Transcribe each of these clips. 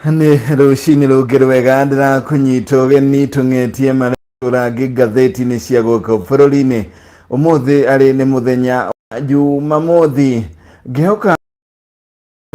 Nĩ rũcinĩ rũngĩ rwega ndĩrakũnyita ũgeni tũng'etie marĩa ngathĩti-inĩ cia gũkũ bũrũri-inĩ. Ũmũthĩ arĩ nĩ mũthenya wa Jumamothi, ngĩhoka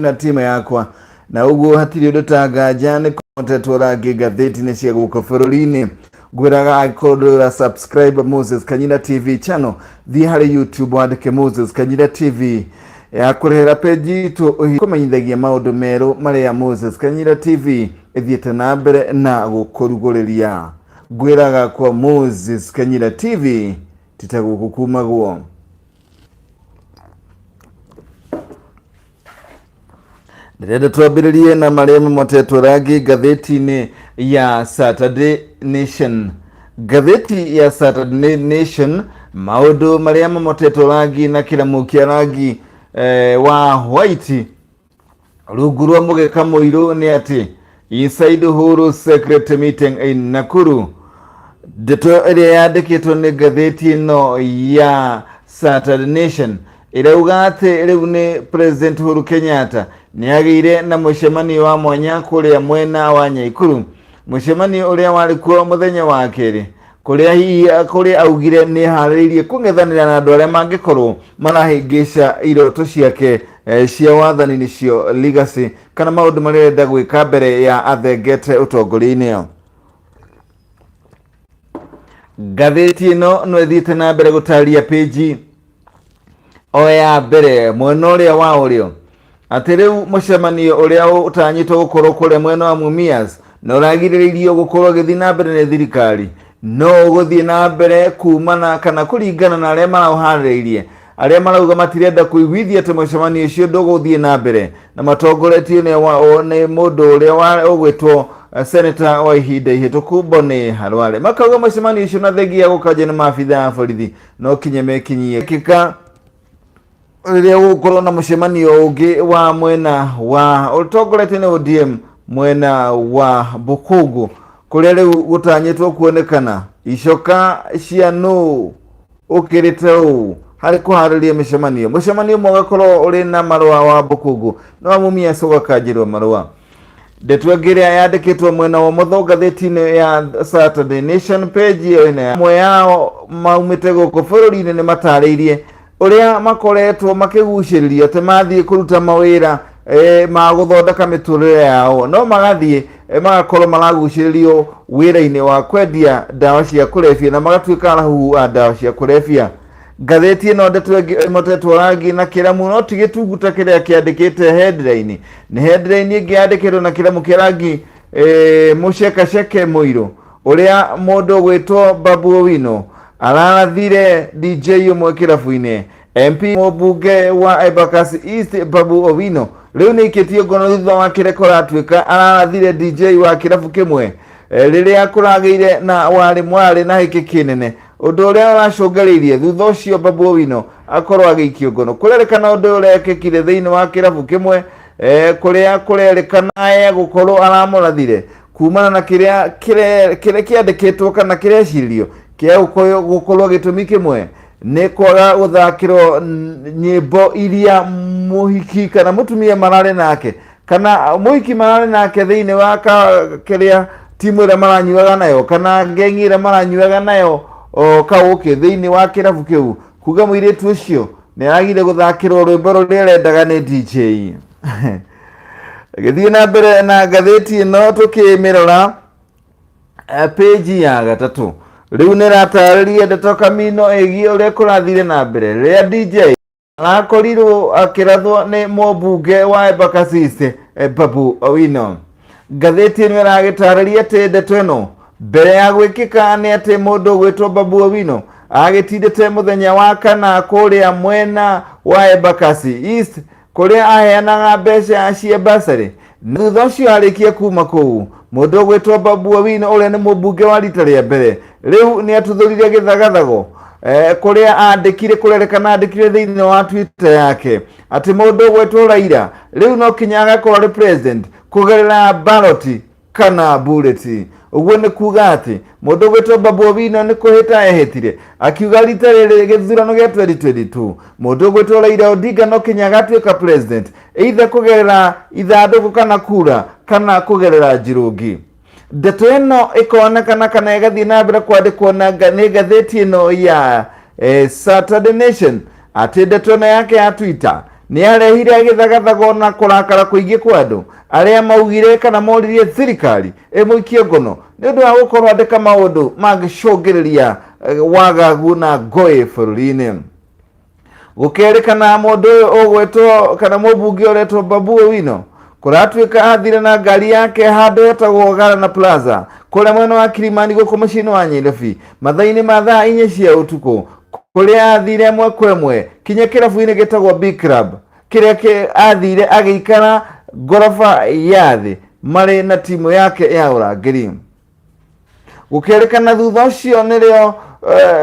na timu yakwa na ũguo hatirĩ ũndũ ta nganja nĩ kũmotetwo rangi ngathĩti-inĩ cia gũkũ bũrũri-inĩ. Ngwĩraga angĩkorwo subscribe Moses Kanyina TV channel, thiĩ harĩ YouTube wandĩke Moses Kanyina TV ya kũrehera page itu kũmenyithagia maũndũ merũ marĩa Moses Kanyina TV ĩthiĩte na mbere na gũkũrugũrĩria. Ngwĩraga kwa Moses Kanyina TV titagũkumagwo. Ndĩrenda twambĩrĩrie na marĩa mamotetwo rangi ngathĩti-inĩ ya Saturday Nation. Ngathĩti ya Saturday Nation, maũndũ marĩa mamotetwo rangi na kĩramu kĩa rangi wa white rungu rwa mũgeka mũirũ nĩ atĩ inside Uhuru secret meeting in Nakuru. Ndeto ĩrĩa yandĩkĩtwo nĩ ngathĩti ĩno ya Saturday Nation ĩrauga atĩ rĩu nĩ President Uhuru Kenyatta nĩagĩire na mũcemanio wa mwanya kũrĩa mwena wa Nyaikuru, mũcemanio ũrĩa warĩ kuo mũthenya wa kerĩ, kũrĩa augire nĩ harĩirie kũng'ethanĩra na andũ arĩa mangĩkorwo marahĩngĩca iroto ciake cia wathani nĩcio legacy kana maũndũ marĩa arenda gwĩka mbere ya athengete ũtongoria-inĩ. Ngathĩti ĩno no ĩthiĩte na mbere gũtaria page o ya mbere mwena ũrĩa wa ũrĩo atĩ rĩu mũcemanio ũrĩa ũtanyĩtwo gũkorwo kũrĩa mwena wa Mumias na ũragirĩrĩirio gũkorwo gĩthiĩ na mbere nĩ thirikari no gũthiĩ na mbere kumana kana kũringana na arĩa maũharĩrĩirie, arĩa marauga matirenda kũiguithia atĩ mũcemanio ũcio ndũgũthiĩ na mbere na matongoretio nĩ mũndũ ũrĩa ũgwĩtwo Senator wa ihinda ihĩtũku Boni Halwale. Makauga mũcemanio ũcio na thengia gũkanjwo nĩ maabitha a borithi no kinye mekinyie kĩka rĩrĩa gũkorwo na mũcemanio ũngĩ wa mwena wa ũtongoretio nĩ ODM mwena wa Bukungu, kũrĩa rĩu gũtanyĩtwo kuonekana icoka cia nũ ũkĩrĩte ũũ harĩ kũharĩria mĩcemanio. Mũcemanio ũmwe ũgakorwo ũrĩ na marũa wa Bukungu no wa Mumias ũgakanjĩrwo marũa. Ndeto ĩrĩa yandĩkĩtwo mwena wa mũtho ngathĩti-inĩ ya Saturday Nation page ĩyo amwe yao maumĩte gũkũ bũrũri-inĩ nĩ matarĩirie ũrĩa makoretwo makĩgucĩrĩrio atĩ mathiĩ kũruta mawĩra ma gũthondeka mĩtũrĩre yao no magathiĩ magakorwo maragucĩrĩrio wĩra-inĩ wa kwendia ndawa cia kũrebia na magatuĩka arahu a ndawa cia kũrebia. Ngathĩti ĩno ndeto ĩmotetwo rangi na kĩramu no ti gĩtunguta kĩrĩa kĩandĩkĩte headline, nĩ headline ĩngĩ yandĩkĩtwo na kĩramu kĩa rangi mũcekaceke mũirũ ũrĩa mũndũ gwĩtwo Babu Owino ararathire DJ ũmwe kĩrabu-inĩ. MP mũmbunge wa Embakasi East Babu Owino rĩu nĩ ikĩtio ngono thutha wa kĩreko ratuĩka ararathire DJ wa kĩrabu kĩmwe rĩrĩa kũragĩire na warĩ na hĩkĩ kĩnene, ũndũ ũrĩa ũracũngĩrĩirie thutha ũcio Babu Owino akorwo agĩikio ngono. Kũrerĩkana ũndũ ũrĩa ekĩkire thĩinĩ wa kĩrabu kĩmwe kũrĩa kũrerĩkana gũkorwo aramũrathire kumana na kĩrĩa kĩandĩkĩtwo kana kĩrecirio kĩa gũkorwo gĩtũmi kĩmwe nĩ kwaga gũthakĩrwo nyĩmbo iria mũhiki kana mũtumia mararĩ nake kana mũhiki mararĩ nake thĩinĩ wa kĩrĩa timu ĩrĩa maranyuaga nayo kana ngengi ĩrĩa maranyuaga nayo kaũkĩ thĩinĩ wa kĩrabu kĩu. Kuga mũirĩtu ũcio nĩ aragire gũthakĩrwo rwĩmbo rũrĩa arendaga nĩ DJ. Gĩthiĩ na mbere na ngathĩti ĩno tũkĩmĩrora page ya gatatũ rĩu nĩ ratarĩria Ndeto Kamino ĩgiĩ ũrĩa kũrathire na mbere rĩrĩa DJ arakorirwo akĩrathwo nĩ mũmbunge wa Embakasi East Babu Owino. Ngathĩti ĩno ĩragĩtarĩria atĩ ndeto ĩno mbere ya gwĩkĩka nĩ atĩ mũndũ gwĩtwo Babu Owino agĩtindĩte mũthenya wa kana kũrĩa mwena wa Embakasi East kũrĩa aheanaga mbeca cia basarĩ. Thutha ũcio arĩkia kuma kũu mũndũ gwĩtwo Babu Owino ũrĩa nĩ mũmbunge wa rita rĩa mbere rĩu nĩ atuthũrire gĩthagathago kũrĩa kũrerĩkana andĩkire thĩinĩ wa Twitter yake atĩ mũndũ gwĩtwo Raila rĩu no kinya agakorwo arĩ president kũgerera ballot kana bullet. uguo nĩ kuga atĩ mũndũ gwĩtwo Babu Owino nĩ kũhĩta ehĩtire akiuga rita rĩrĩ gĩthurano gĩa 2022 mũndũ gwĩtwo Raila Odinga no kinya agatuĩka president either kũgerera ithandũkũ kana kura kana kũgerera njirũngi. Ndeto ĩno ĩkonekana kana ĩgathiĩ na mbere kwandĩkwo nĩ ngathĩti ĩno ya Saturday Nation atĩ ndeto ĩno yake ya Twitter nĩ arehire agĩthagathaga na kũrakara kũingĩ kwa andũ arĩa maugire kana moririe thirikari ĩmũikie ngono nĩ ũndũ wa gũkorwo andĩka maũndũ mangĩcũngĩrĩria wagagu na ngũĩ bũrũri-inĩ. Gũkerĩkana mũndũ ũyũ ũgwĩtwo kana mũmbunge ũretwo Babu Owino kũratuĩka athire na ngari yake handũ hetagwo Garana Plaza kũrĩa mwena wa Kilimani gũkũ mũciĩ-inĩ wa Nyairobi mathaa-inĩ ma thaa 4 cia ũtukũ, kũrĩa athire ĩmwe kwa ĩmwe kinya kĩrabu-inĩ gĩtagwo Big Club kĩrĩa athire agĩikara ngoroba ya thĩ marĩ na timu yake ya ũrangĩri. Gũkerĩkana thutha ũcio nĩrĩo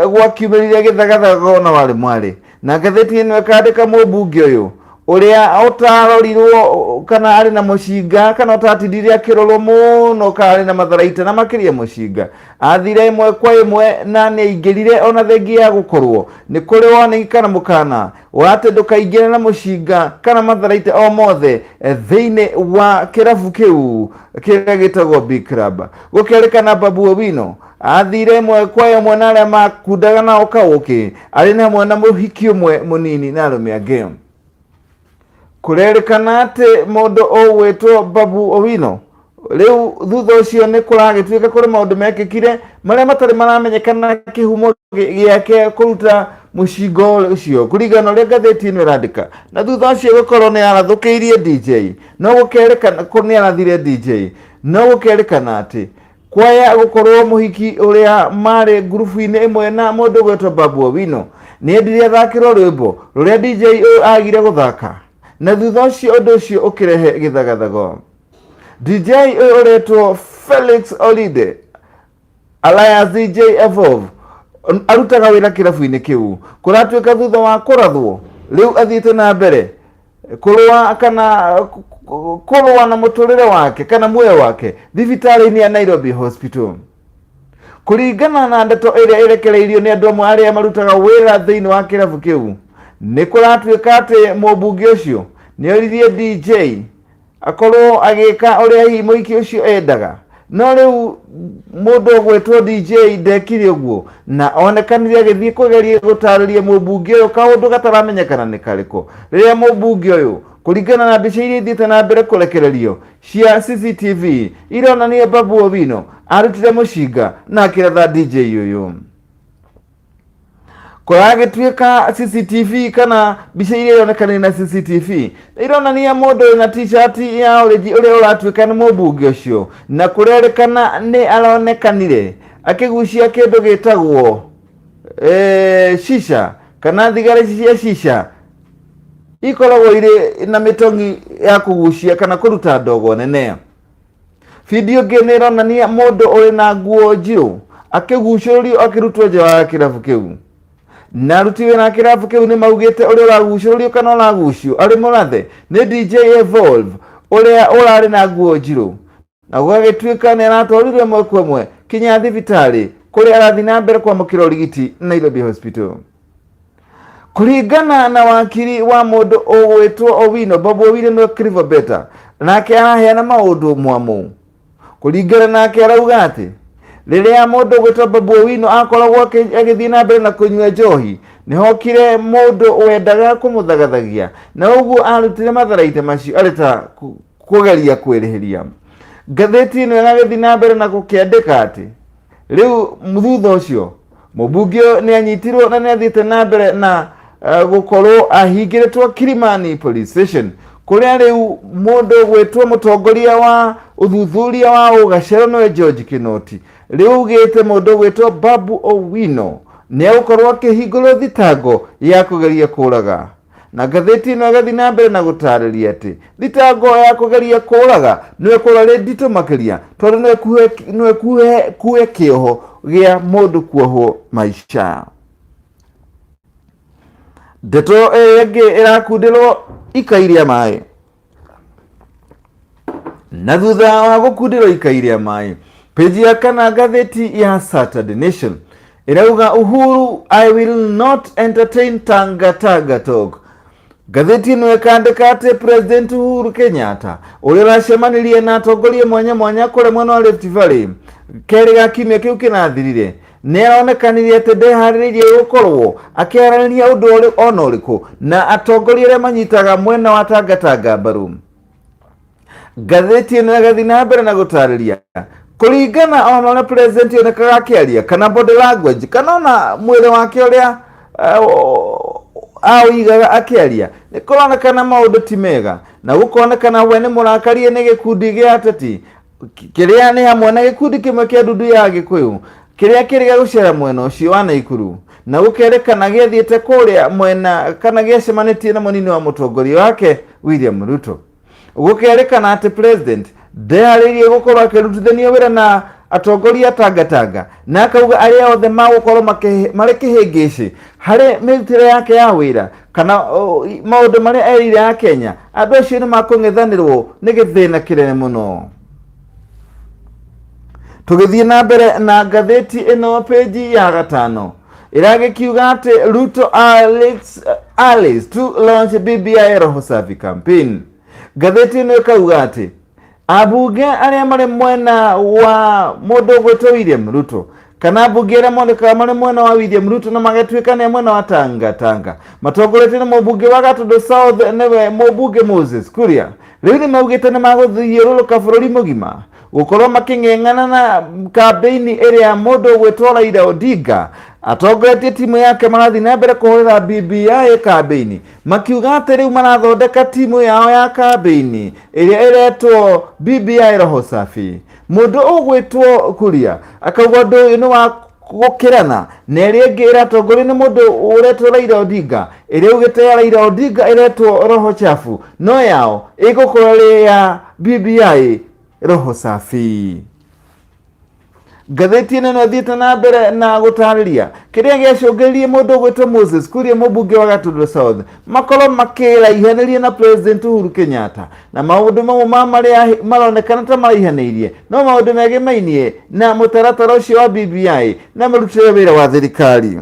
gwakiumĩrire gĩthagathago na warĩ mwarĩ na ngathĩti ĩno ĩkandĩka mũmbunge ũyũ ũrĩa ũtarorirwo kana arĩ na mũcinga kana ũtatindire akĩrorwo mũno kana arĩ na matharaita na makĩria mũcinga athire ĩmwe kwa ĩmwe na nĩaingĩrire ona thengia ya gũkorwo nĩ kũrĩ woneki kana mũkana wa atĩ ndũkaingĩre na mũcinga kana matharaita o mothe thĩinĩ wa kĩrabu kĩu kĩrĩa gĩtagwo Big Club. Gũkerĩkana Babu Owino athire ĩmwe kwa ĩmwe na arĩa makundaga na ũkaũkĩ arĩ na hamwe na mũhiki ũmwe mũnini na arũme angĩ. Kũrerĩkana atĩ mũndũ ũgwĩtwo Babu Owino rĩu thutha ũcio nĩ kũragĩtuĩka kũrĩ maũndũ mekĩkire marĩa matarĩ maramenyekana kĩhumo gĩake kũruta mũcingo ũcio kũringana ũrĩa ngathĩti ĩno ĩrandĩka, na thutha ũcio gũkorwo nĩ arathũkĩirie DJ no gũkerĩkana nĩ arathire DJ no gũkerĩkana atĩ kwaya gũkorwo mũhiki ũrĩa marĩ ngurubu-inĩ ĩmwe na mũndũ ũgwĩtwo Babu Owino nĩ endire athakĩrwo rwĩmbo rũrĩa DJ agire gũthaka na thutha ũcio ũndũ ũcio ũkĩrehe gĩthagathago. DJ ũretwo Felix Olide alias DJ Evolve arutaga wĩra kĩrabu-inĩ kĩu kũratuĩka thutha wa kũrathwo rĩu athiĩte na mbere kũrũa na mũtũrĩre wake kana muoyo wake thibitarĩ-inĩ ya Nairobi Hospital. Kũringana na ndeto ĩrĩa ĩrekereirio nĩ andũ amwe arĩa marutaga wĩra thĩinĩ wa kĩrabu kĩu nĩ kũratuĩka atĩ mũmbunge ũcio nĩ oririe DJ akorwo agĩka ũrĩa hihi mũhiki ũcio endaga, no rĩu mũndũ ũgwĩtwo DJ ndekire ũguo na onekanire agĩthiĩ kũgeria gũtarĩria mũmbunge ũyũ kaũndũ gataramenyekana nĩ karĩkũ rĩrĩa mũmbunge ũyũ kũringana na mbica iria ithiĩte na mbere kũrekererio cia CCTV ironania Babu Owino arutire mũcinga na akĩratha DJ ũyũ. Kũragĩtuĩka CCTV kana mbica iria ironekana na CCTV ironania mũndũ na t-shirt ya orange ũrĩa ũratuĩka nĩ mũmbunge ũcio na kũrerĩkana nĩ aronekanire akĩgucia kĩndũ gĩtagwo shisha kana thigara cia shisha ikoragwo irĩ na mĩtongi ya kũgucia kana kũruta ndogo nene. Video ĩngĩ nĩ ironania mũndũ ũrĩ na nguo njirũ akĩgucĩrĩrio akĩrutwo nja wa kĩrabu kĩu na aruti wĩra na kĩrabu kĩu nĩ maugĩte ũrĩa ũragucĩrĩrio kana ũragucio arĩ mũrathe nĩ DJ Evolve ũrĩa ũrarĩ na nguo njirũ na gũgagĩtuĩka nĩ aratwarirwo ĩmwe kwa ĩmwe kinya thibitarĩ kũrĩa arathiĩ na mbere kwamũkĩra ũrigiti Nairobi Hospital. Kũringana na wakiri wa mũndũ ũgwĩtwo Owino, Babu Owino nĩ Clive Beta nake araheana maũndũ mwamu. Kũringana nake arauga atĩ rĩrĩa mũndũ ũgwĩtwo Babu Owino akoragwo agĩthiĩ na mbere na kũnyua njohi nĩ hokire mũndũ wendaga kũmũthagathagia na ũguo arutire matharaita macio arĩ ta kũgeria kwĩrĩhĩria. Ngathĩti ĩno ĩgagĩthiĩ na mbere na gũkĩandĩka atĩ rĩu thutha ũcio mũmbunge nĩ anyitirwo na nĩ athiĩte na mbere na gũkorwo ahingĩrĩtwo Kilimani Police Station kũrĩa rĩu mũndũ gwĩtwo mũtongoria wa ũthuthuria wa ũgacĩro nĩwe George Kinoti rĩu ugĩte mũndũ gwĩtwo Babu Owino nĩ agũkorwo akĩhingũrwo thitango ya kũgeria kũraga. Na ngathĩti ĩno ĩgathiĩ na mbere na gũtarĩria atĩ thitango ya kũgeria kũraga nĩ ĩkorwo rĩ nditũ makĩria tondũ nĩ kuhe kĩoho gĩa mũndũ kuohwo maica. Ndeto ĩngĩ ĩrakundĩrwo ikairia maĩ. Na thutha wa gũkundĩrwo ikairia maĩ Peji ya kana gatheti ya Saturday Nation irauga Uhuru, I will not entertain tanga talk. Gatheti ino ikandika ati President Uhuru Kenyatta uria uracemanirie na atongoria mwanya kure mwena wa Rift Valley keri ga kimya kiu kinathirire ni aronekanirie ati ndehariririe gukorwo akiarania undu ona uriku na atongoria aria manyitaga mwena wa tanga mbaru. Gatheti ino igathi na mbere na gutariria kuringana ona president onekaga akiaria kana body language kana ona mwiri wake uria aigaga akiaria ni kuronekana maundu ti mega na gukonekana we ni murakarie ni gikundi gia ateti kiria ni hamwe na gikundi kimwe kia ndudu ya Gikuyu kiria kiriga gucera mwena ucio wa Naikuru na gukerekana giathiete kuria mwena kana giacemanitie na munini wa mutongoria wake William Ruto. Gukerekana ati president ndeharirie gukorwo akirutithania wira na atongoria tanga na akauga aria othe magukorwo mari kihingici hari mirutire yake ya wira kana maundu maria erire ya Kenya andu acio ni makung'ethanirwo ni githina kinene muno. Tugithie na mbere na gatheti ino peji ya 5 iragikiuga ati Ruto allies to launch BBI roho safi campaign. Gatheti ino ikauga ati abunge aria mari mwena wa mundu gwitwo William Ruto kana abunge aria monekaga mari mwena wa William Ruto na magetuika ni mwena wa tanga matongoretie na mubunge wa Gatundu South newe mubunge Moses Kuria riu ni maugite ni maguthiururuka bururi mugima gukorwo making'eng'ana na kampeini iria mundu gwitwo Raila Odinga atongoretie timu yake marathi na mbere kuhurira BBI kampeini makiuga ati riu marathondeka timu yao ya kampeini iria iretwo BBI roho safi. Mundu ugwitwo Kuria akauga undu uyu ni wa gukirana na iria ingi iratongorio ni mundu uretwo Raila Odinga iria ugite ya Raila Odinga iretwo roho chafu no yao igukorwo ya BBI roho safi. Gatheti ino nathiite na mbere na gutariria kiria giacungiririe mundu gwitwo Moses Kuria mubunge wa Gatundu South makorwo makiraihanirie na President Uhuru Kenyatta na maundu mau maria maronekana ta maraihanirie no maundu megimainie na mutaratara ucio wa BBI na marutire wira wa thirikari.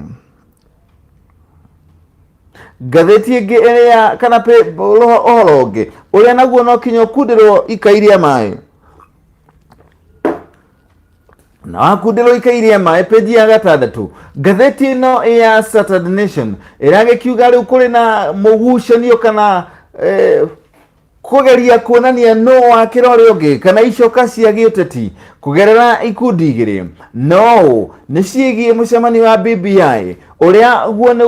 Gatheti ingi iria kana pe uhoro ungi uria naguo no kinya kundirwo ikairia mai na wakundiro ikairia mai peji ya 6. Gatheti ino ya Saturday Nation iragikiuga riu kuri na mugucanio kana kugeria kuonania no wa kirore ungi kana icoka cia giuteti kugerera ikundi igiri no ni ciigie mucemanio wa BBI uria guo ni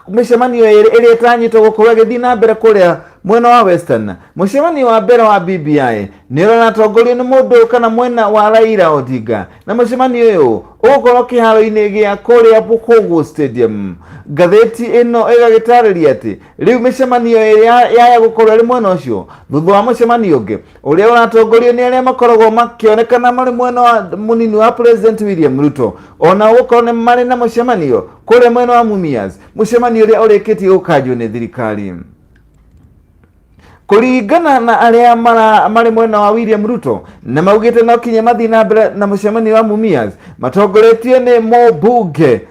mucemanio iria itanyitwo gukorwo githii na mbere kuria mwena wa Western. Mucemanio wa mbere wa BBI ni uranatongorio ni mundu kana mwena wa Raila Odinga na mucemanio uyu ugukorwo kiharo-ini gia kuria Bukogu Stadium. Gatheti ino igagitariria ati riu micemanio iria ya gukorwo ri mwena ucio thutha wa mucemanio ungi uria uratongorio ni aria makoragwo makionekana mari mwena wa munini wa President William Ruto ona gukorwo ni mari na mucemanio kuria mwena wa Mumias mucemanio uria urikitie gukanjwo ni thirikari. Kuringana na aria mari mwena wa William Ruto na maugite no kinya mathi na mbere na mucemanio wa Mumias matongoretie ni mubunge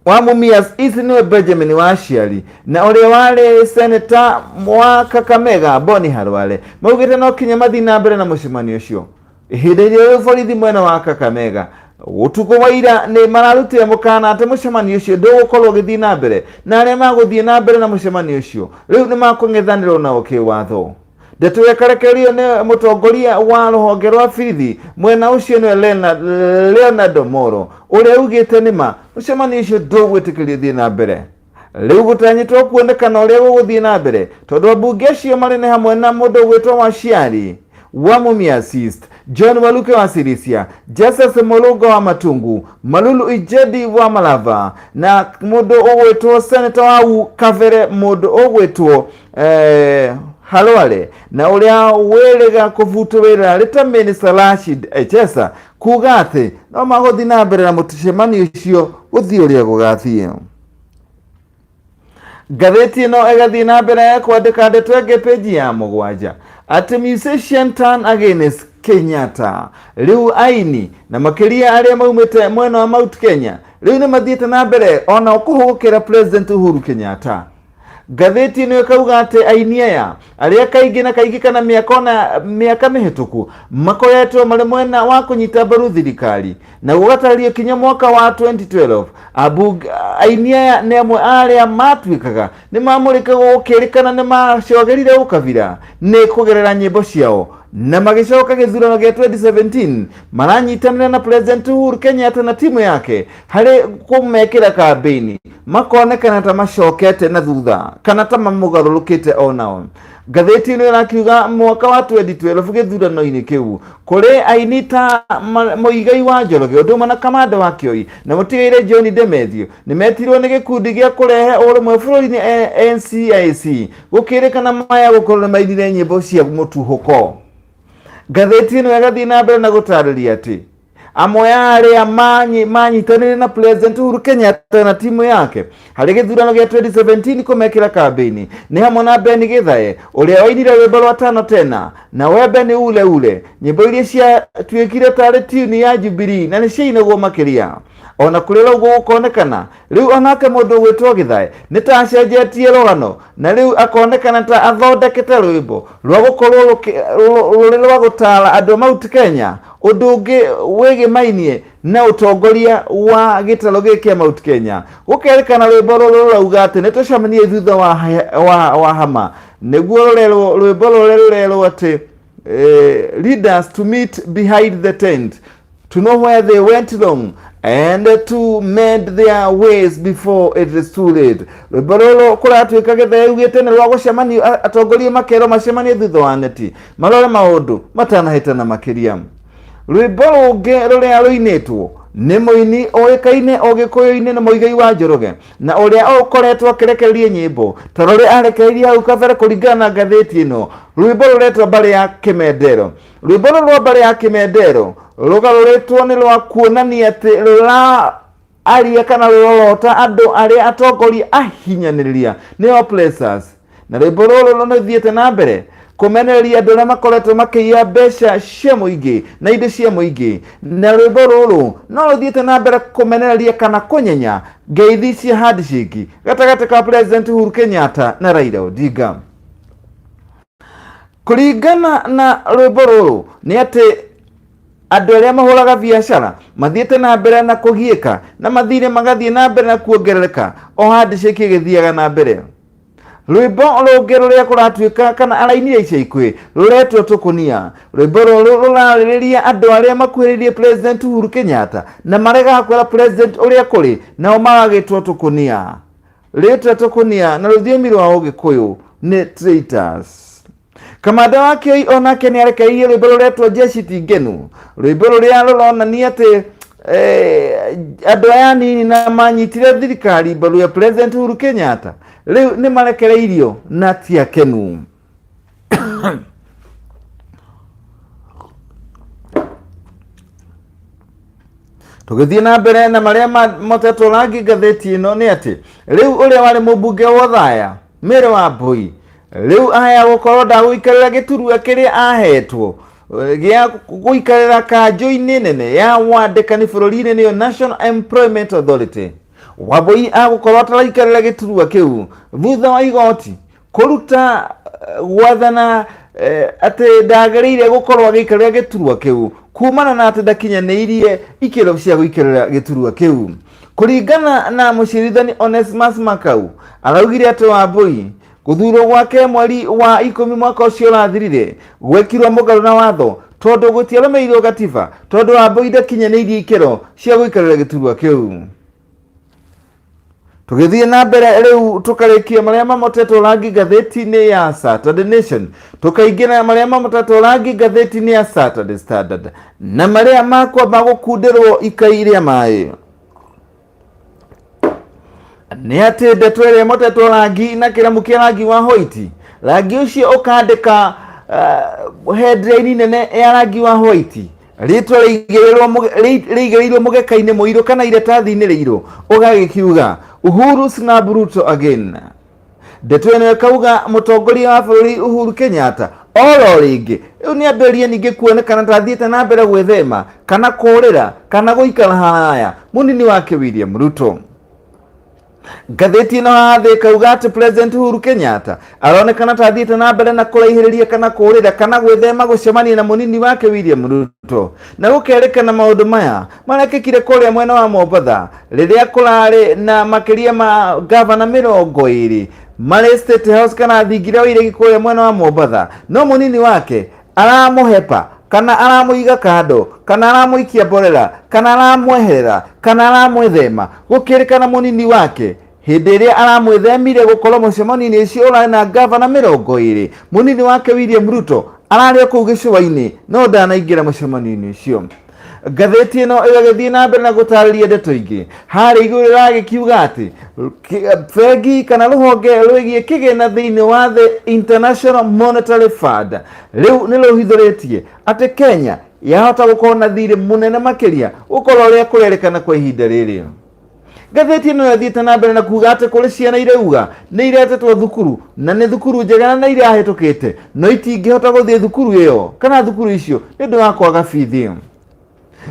wa Mumias East ni Benjamin Washiali na uria wari senator wa Kakamega Boni Harwale maugite no kinya mathi na mbere na mucemanio ucio ihinde ria borithi mwena wa Kakamega utuko waira ni mararutire mukana ati mucemanio ucio ndugukorwo githii na mbere na aria maguthii na mbere na mucemanio ucio riu ni makung'ethanirwo na ukiwatho. Ndeto yakarekerio ni mutongoria wa ruhonge rwa bithi mwena ucio ni Leonard Moro uria ugite nima mucemanio ucio ndugwitikirio thii na mbere riu gutanyitwo kuonekana uria guguthii na mbere tondu abunge acio mari ni hamwe na mundu gwitwo Washiali wa Mumias East, John Waluke wa Sirisia, Justice Mologo wa Matungu, Malulu Ijedi wa Malava na mundu ugwitwo senator wa Kavere mundu ugwitwo Halwale na uria werega kuvutwira rita minister Rashid Echesa kuga ati no maguthi na mbere na mucemanio ucio uthii uria gugathie. Gatheti ino igathii na mbere kwandika ndeto enge peji ya 7 ati musician turn against Kenyatta. Riu aini na makiria aria maumite mwena wa Mount Kenya riu ni mathiete na mbere ona kuhugukira President Uhuru Kenyatta. Gatheti ni kauga ati aini aya aria kaingi na kaingi kana miaka mihituku makoretwo mari mwena wa kunyita mbaru thirikari na gugatario kinya mwaka wa 2012 aini aya ni amwe aria matwikaga ni mamurikaga gukirikana ni macogerire ukabira ni kugerera nyimbo ciao na magicoka githurano gya 2017 maranyitanira na President Uhuru Kenyatta na timu yake hari kumekira kampeni makonekana ta macokete na thutha kana ta mamugarurukite onao. Gatheti ino irakiuga mwaka wa 2012 githurano-ini kiu kuri aini ta Muigai wa Njoroge nduma na kamanda wa Kioi na Mutigaire John Demethio ni metirwo ni gikundi gia kurehe urumwe bururi-ini NCIC gukirikana maya gukorwo maithire nyimbo cia mutuhuko. Gatheti ino yagathii na mbere na gutariria ati amwe aria manyitanire na President Uhuru Kenyatta na timu yake hari githurano gya 2017 kumekira kampeni ni hamwe na Ben Githae uria wainire rwimbo rwa tano tena na webe ni ule nyimbo iria cia twikire tari tune ya Jubilee na ni ciinagwo makiria ona kurira ugo gukonekana riu onake mundu gwitwo Githae ni ta acenjetie rogano na riu akonekana ta athondekete rwimbo rwa gukorwo ruri rwa gutara andu Mount Kenya undu ungi wigimainie na utongoria wa gitaro giki Mount Kenya gukerekana rwimbo ruru rauga ati nitucemanie thutha wa hama niguo rwimbo rurerwo ati leaders to meet behind the tent to know where they went wrong and to mend their ways before it is too late. Rwimbo ruru kuratwika Githae ugite ni rwa gucemania atongoria makero macemanie thutha wa neti marore maundu matanahitana makiria. Rwimbo rungi ruria ruinitwo ni muini oikaine ogikuyu-ini na Muigai wa Njoroge na uria ukoretwo akirekereria nyimbo ta ruri arekereria hau kabere kuringana na gatheti ino. Rwimbo ruretwo Mbari ya Kimendero. Rwimbo rwa Mbari ya Kimendero rugaruritwo ni rwa kuonania ati rura aria kana rurota andu aria atongoria ahinyaniria ni oppressors na rwimbo ruru no thiete na mbere kumenereria andu aria makoretwo makiia mbeca cia muingi na indo cia muingi na rwimbo ruru no ruthiete na mbere kumenereria kana kunyenya ngeithi cia handshake gatagati ka President Uhuru Kenyatta na Raila Odinga. Kuringana na rwimbo ruru ni ati andu aria mahuraga biashara mathiete na mbere na kugieka na mathire magathie na mbere na kuongerereka o handshake igithiaga na mbere. Rwimbo rungi ruria kuratwika kana arainire ica ikwi ruretwo tukunia. Rwimbo ruru ruraririria andu aria makuhiririe President Uhuru Kenyatta na marega kwera president uria kuri nao magagitwo tukunia. Ritwa tukunia na ruthiomi rwa Ugikuyu ni traitors. Kamanda wa Kioi onake ni arekeirie rwimbo ruretwo Jeshi ti Ngenu. Rwimbo ruria ruronania ati andu aya nini na manyitire thirikari mbaru ya President Uhuru Kenyatta riu ni marekereirio na ti akenu. Tugithie na mbere na maria motetwo rangi gatheti ino ni ati riu uria wari mubunge wa Thaya Mere wa Mbui riu aya gukorwo ndaguikarira giturua kiria ahetwo gia guikarira kanjo-ini nene ya wandikani bururi-ini niyo National Employment Authority. Wambui agukorwo ataraikarira giturua kiu thutha wa igoti kuruta gwathana ati ndagiriire gukorwo agiikarira giturua kiu kumana na ati ndakinyaniirie ikiro cia guikarira giturua kiu. Kuringana na mucirithani Onesmus Makau araugire ati Wambui guthurwo gwake mweri wa 10 mwaka ucio urathirire gwekirwo mugaru na watho tondu gutiaremeirwo gatiba tondu Wambui ndakinyaniirie ikiro cia guikarira giturua kiu. Tugithie na mbere riu tukarikia maria mamotetwo rangi gatheti-ini ya Saturday Nation tukaingira maria mamotetwo rangi gatheti-ini ya Saturday Standard na maria makwamba gukundirwo ikai ria mai ni ati ndeto iria motetwo rangi na kiramu kia rangi wa white. Rangi ucio ukandika headline nene ya rangi wa white ritwa riigirirwo mugeka-ini muiru kana iratathi-ini riiru ugagikiuga Uhuru snub Ruto again. Ndeto ino ikauga mutongoria wa bururi Uhuru Kenyatta oro ringi ni amberie ningi kuonekana tathiete na mbere gwithema kana kurira kana guikara haraya munini wake William Ruto. Gatheti ino hathi kauga ati President Uhuru Kenyatta aronekana tathiete na mbere na kuraihiriria kana kurira kana gwithema gucemania na munini wake William Ruto, na gukerekana maundu maya marekekire kuria mwena wa Mombatha riria kurari na makiria ma gavana 20 mari State House kana thingira wire kuria mwena wa Mombatha, no munini wake aramuhepa kana aramuiga kando kana aramuikia borera kana aramweherera kana aramwithema gukirekana munini wake hindi iria aramwithemire gukorwo mucemanio-ini ucio urari na gavana 20 munini wake William Ruto arari kuu gicuba-ini no ndanaingira mucemanio-ini ucio. Gatheti ino igagithie na mbere na gutariria ndeto ingi hari iguru ragikiuga ati bengi kana ruhonge rwigie kigina thiini wa the International Monetary Fund riu ni ruhithuritie ati Kenya yahota gukorwo na thiri munene makiria ukorwo ria kurerekana kwa ihinda riri. Gatheti ino yathiite na mbere na kuga ati kuri ciana irauga ni iretetwo thukuru na ni thukuru njega na iria hitukite no itingihota guthie thukuru iyo kana thukuru icio ni ndu wa kwaga bithi.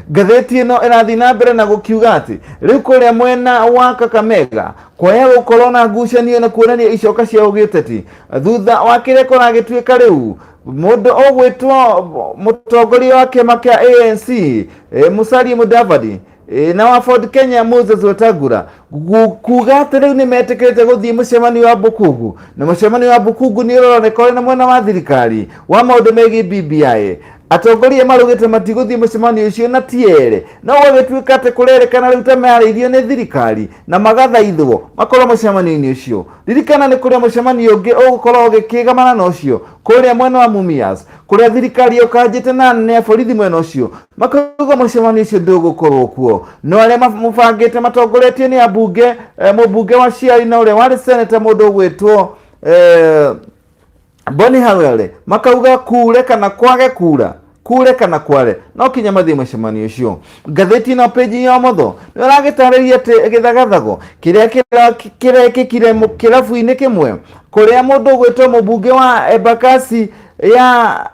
Gatheti ino irathi na mbere na gukiuga ati riu kuria mwena wa Kakamega kwaya gukorwo na ngucanio na kuonania icoka cia ugiteti thutha wa kiria kuragituika riu mundu ogwitwo mutongoria wa kiama kia ANC Musalia Mudavadi na wa Ford Kenya Moses Wetangula kuga ati riu ni metikirite guthie mucemanio wa Bukugu, na mucemanio wa Bukugu ni uroneka na mwena wa thirikari wa maundu megi BBI. Atongoria marugite matiguthie mucemanio ucio na tiere no gwagituika ati kurerekana riu ta meharĩirio ni thirikari na magathaithwo makorwo mucemanio-ini ucio. Ririkana ni kuria mucemanio ungi ugukorwo ugikigamana na ucio kuria mwena wa Mumias kuria thirikari ukanjite na ne borithi mwena ucio makauga mucemanio ucio ndugukorwo kuo, no aria mubangite matongoretio ni ambunge mubunge wa Ciari na uria wari senator mundu ugwitwo Boni Hawele makauga kure kana kwage kure kana kware no kinya mathie mucemanio ucio. Gatheti na page ya motho ni uragitariria ati githagathago kiria kirekekire kirabu-ini kimwe kuria mundu ugwitwo mubunge wa Embakasi ya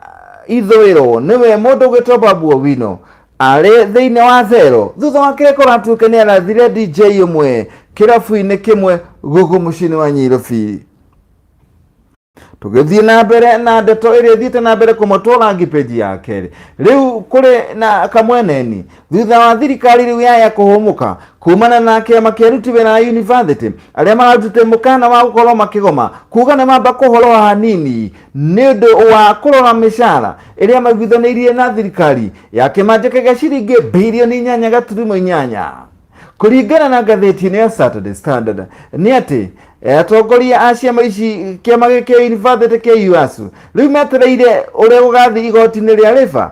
ithwiro niwe mundu ugwitwo Babu Owino ari thiini wa thero thutha wa kiria kuratuika ni arathire DJ umwe kirabu-ini kimwe guku mucini wa Nairobi. Tugithie na mbere na ndeto iria thiite na mbere kumutwara ngipeji ya keri riu kuri na kamweneni thutha wa thirikari riu ya kuhumuka kumana na kiama kia aruti wira wa university aria mararutite mukana wa gukorwo makigoma kuga ni mamba kuhorwo hanini ni undu wa kurora mishara iria maiguithanirie na thirikari ya kimanjika gia ciringi bilioni 8.8 kuringana na gatheti ya Saturday Standard ni ati atongoria a ciama ici kiama kia university kia UASU riu metereire uria gugathi igoti-ini ria riba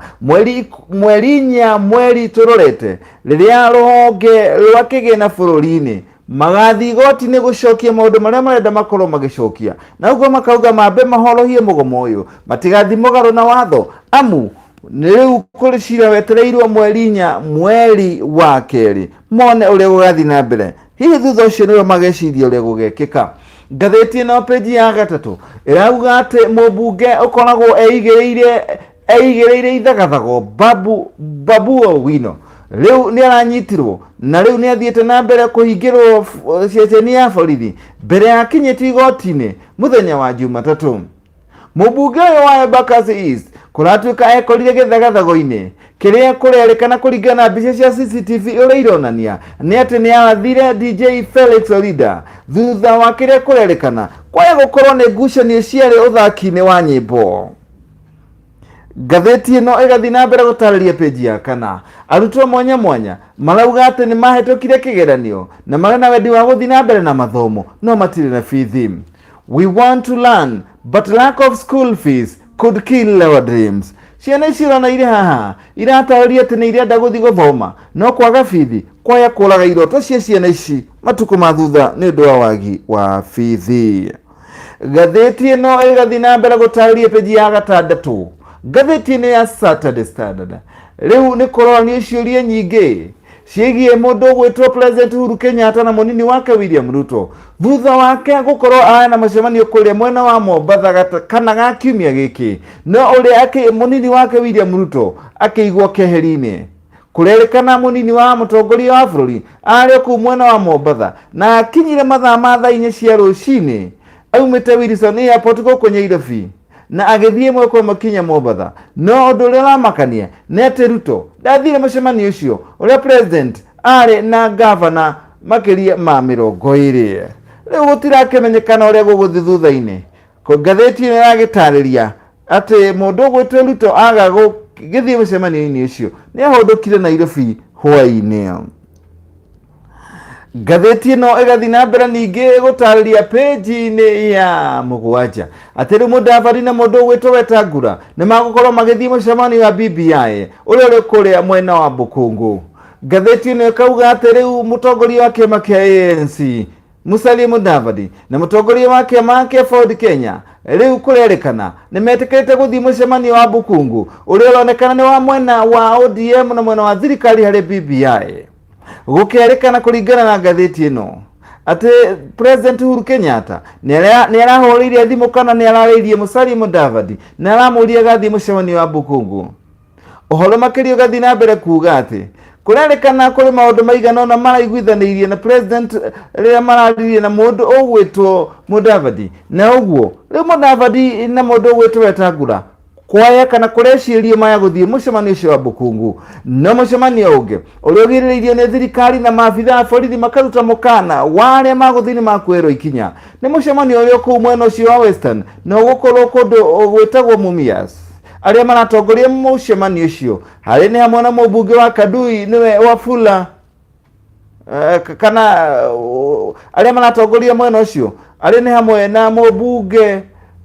mweri turorete riria ruhonge rwa kigina bururi-ini magathi igoti-ini gucokia maundu maria marenda makorwo magicokia, na uguo makauga mambe mahorohie mugomo uyu matigathi mugaru na watho amu riu kuri cira wetereirwo mweri wa keri mone uria gugathi na mbere hihi thutha ucio niwe mageciria uria gugekika. Gatheti ino page ya gatatu irauga ati mubunge ukoragwo eigiriire ithagathago Babu Owino riu ni aranyitirwo na riu ni athiete na mbere kuhingirwo ceceni ya borithi mbere ya kinyitio igoti-ini muthenya wa Jumatatu. Mubunge wa Embakasi East kuratuika ekorire githagathago-ini kiria kurerikana kuringana na mbica cia CCTV uria ironania ni ati ni arathire DJ Felix Olida thutha wa kiria kurerikana kwaya gukorwo ni ngucanio ciari uthaki-ini wa nyimbo. Gatheti ino igathi na mbere gutariria page ya kana arutwo mwanya marauga ati ni mahetũkire kigeranio na mari na wendi wa guthi na mbere na mathomo no matire na bithi. We want to learn but lack of school fees could kill our dreams. Ciana cirona ire haha irataria ati ni irenda guthi guthoma no kwaga bithi kwaya kuraga iroto cia ciana ici matuku ma thutha ni undu wa wagi wa bithi. Gatheti ino igathi na mbere gutariria page ya gatandatu gatheti-ini ya Saturday Standard riu ni kuronio ciuria nyingi ciĩgiĩ mũndũ gwĩtwo President Uhuru Kenyatta na mũnini wake William Ruto thutha wake gũkorwo arĩ na mũcemanio kũrĩa mwena wa Mombatha kana ga kiumia gĩkĩ, no ũrĩa mũnini wake William Ruto akĩigwo keheri-inĩ. Kũrerĩkana mũnini wa mũtongoria wa bũrũri arĩ kũu mwena wa Mombatha na akinyire mathaa ma thaa 4 cia rũcinĩ aumĩte Wilson Airport gũkũ Nairobi na agĩthiĩ mweko makinya Mombatha. No ũndũ ũrĩa ũramakania nĩ atĩ Ruto ndathire mũcemanio ũcio ũrĩa president arĩ na gavana makĩria ma 20. Rĩu gũtirakĩmenyekana ũrĩa gũgũthiĩ thutha-inĩ. Ngathĩti ĩno ĩragĩtarĩria atĩ mũndũ ũgwĩtwo Ruto aga gĩthiĩ mũcemanio-inĩ ũcio nĩ ahũndũkire Nairobi hwaĩ-inĩ. Ngathĩti ĩno ĩgathiĩ na mbere ningĩ gũtarĩria page-inĩ ya 7 atĩ rĩu Mudavadi na mũndũ ũgwĩtwo Wetangula nĩ magũkorwo magĩthiĩ mũcemanio wa BBI ũrĩa ũrĩ kũrĩa mwena wa Bukungu. Ngathĩti ĩno ĩkauga atĩ rĩu mũtongoria wa kĩama kĩa ANC Musalia Mudavadi na mũtongoria wa kĩama kĩa Ford Kenya rĩu kũrerĩkana nĩ metĩkĩrĩte gũthiĩ mũcemanio wa Bukungu ũrĩa ũronekana nĩ wa mwena wa ODM na mwena wa thirikari harĩ BBI. Gũkĩrĩkana kũringana na ngathĩti ĩno atĩ President Uhuru Kenyatta nĩ arahũrĩire thimũ kana nĩ ararĩirie Musalia Mudavadi na aramũria gathiĩ mũcemanio wa Bukungu. Ũhoro makĩria ũgathiĩ na mbere kuuga atĩ kũrerĩkana kũrĩ maũndũ maigana ũna maraiguithanĩirie na president rĩrĩa mararirie na mũndũ ũgwĩtwo Mudavadi, na ũguo rĩu Mudavadi na mũndũ ũgwĩtwo Wetangula kwaya kana kũreciria maya gũthiĩ mũcemanio ũcio wa Bukungu. No mũcemanio ũngĩ ũrĩa ũgirĩrĩirio nĩ thirikari na maabitha a borithi makaruta mũkana wa arĩa magũthiĩ nĩ makuĩrwo ikinya nĩ mũcemanio ũrĩa kũu mwena ũcio wa Western na ũgũkorwo kũndũ gwĩtagwo Mumias. Arĩa maratongoria mũcemanio ũcio harĩ nĩ hamwe na mũmbunge wa Kadui nĩwe Wafula kana arĩa maratongoria mwena ũcio arĩ nĩ hamwe na mũmbunge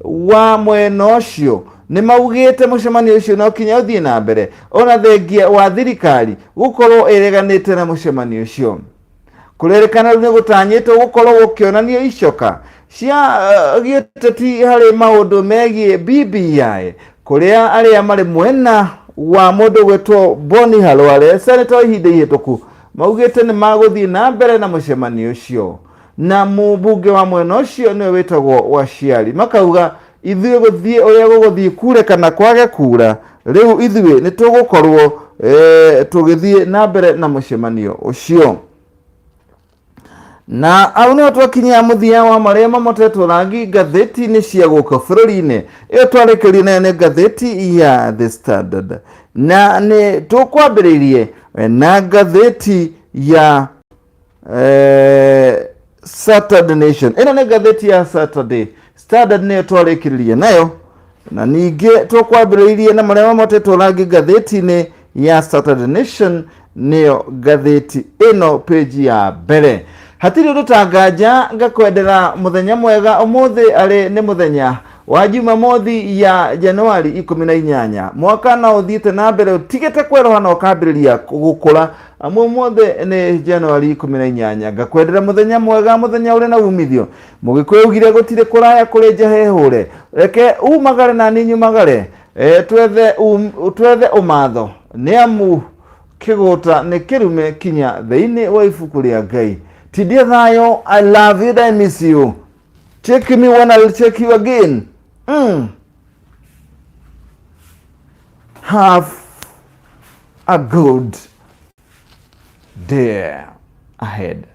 wa mwena ũcio nĩ maugĩte mũcemanio ũcio no kinya ũthiĩ na mbere ona thengia wa thirikari gũkorwo ĩreganĩte na mũcemanio ũcio. Kũrerĩkana nĩ gũtanyĩtwo gũkorwo gũkĩonania icoka cia gĩũteti harĩ maũndũ megiĩ BBI kũrĩa arĩa marĩ mwena wa mũndũ gwĩtwo Boni Halwale senator ihinda ihĩtũku maugĩte nĩ magũthiĩ na mbere na mũcemanio ũcio, na mũmbunge wa mwena ũcio nĩwe wĩtagwo Waciari makauga ithuĩ gũthiĩ ũrĩa gũgũthiĩ kure kana kwage kura rĩu ithuĩ nĩ tũgũkorwo tũgĩthiĩ na mbere na mũcemanio ũcio. Na au nĩho twakinya mũthia wa marĩa mamotetwo rangi ngathĩti-inĩ cia gũkũ bũrũri-inĩ. Ĩyo twarĩkĩrio nayo nĩ ngathĩti ya The Standard, na nĩ tũkwambĩrĩirie na ngathĩti ya Saturday Nation. Ĩno nĩ ngathĩti ya Saturday Standard nĩyo twarĩkĩrĩrie nayo, na ningĩ tũkwambĩrĩirie na marĩa mamotetwo rangi ngathĩti-inĩ ya Saturday Nation nĩyo ngathĩti ĩno page ya mbere. Hatirĩ ũndũ ta nganja ngakwendera mũthenya mwega. Ũmũthĩ arĩ nĩ mũthenya wa Jumamothi ya Januari 18 mwaka na ũthiĩte na mbere ũtigĩte kweroha na ũkambĩrĩria gũkũra. Ũmũthĩ nĩ Januari 18 ngakwendera mũthenya mwega, mũthenya ũrĩ na umithio. Mũgĩkũyũ ugire gũtirĩ kũraya kũrĩ njahe hũre, reke umagare na niĩ nyumagare, twethe ũmatho nĩ amu kĩgũta nĩ kĩrume kinya thĩinĩ wa ibuku rĩa Ngai. Tidia thayo, I love you and I miss you. Check me when I'll check you again. Have a good day ahead.